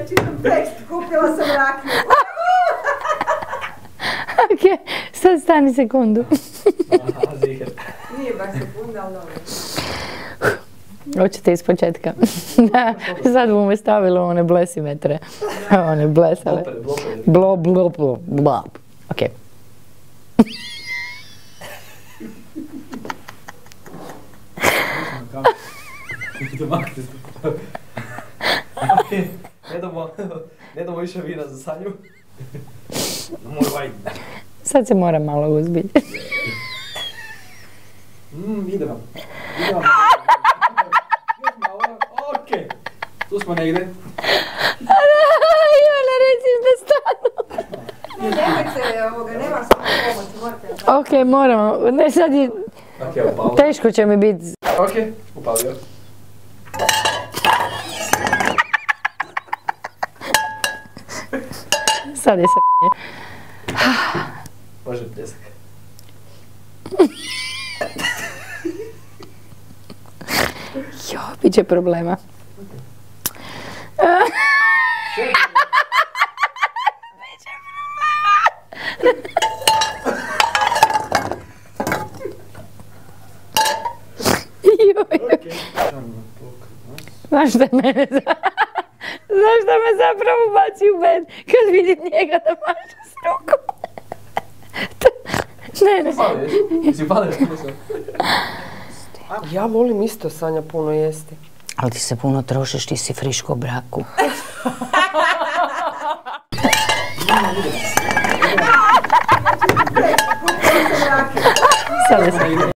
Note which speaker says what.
Speaker 1: čitam tekst, kupila sam rakiju.
Speaker 2: Okej, sad stani sekundu.
Speaker 1: Nije baš sekunda, ali dobro.
Speaker 2: Hoćete iz početka. Sad bu me stavilo one blesimetre. One blesale. Blob, blob, blob, blob. Okej.
Speaker 3: Ne damo više vina za Sanju.
Speaker 2: Sad se moram malo uzbiljiti.
Speaker 3: Ide vam. Okej. Tu smo negdje.
Speaker 2: Ivana, reci da stanu.
Speaker 1: Nemojte ovoga, nema samo pomoć, morate.
Speaker 2: Okej, moramo. Ne, sad je... Teško će mi biti.
Speaker 3: Okej, upalio.
Speaker 2: Sad je se...
Speaker 3: Može pljesak.
Speaker 2: Jo, bit će problema. Biće problema. Znaš šta me zapravo baci u bed kad vidim njega da maže s rukom? Ne.
Speaker 3: Si pališ?
Speaker 4: Ja volim isto, Sanja, puno jesti.
Speaker 2: Ali ti se puno trošiš, ti si friško u braku. Sad je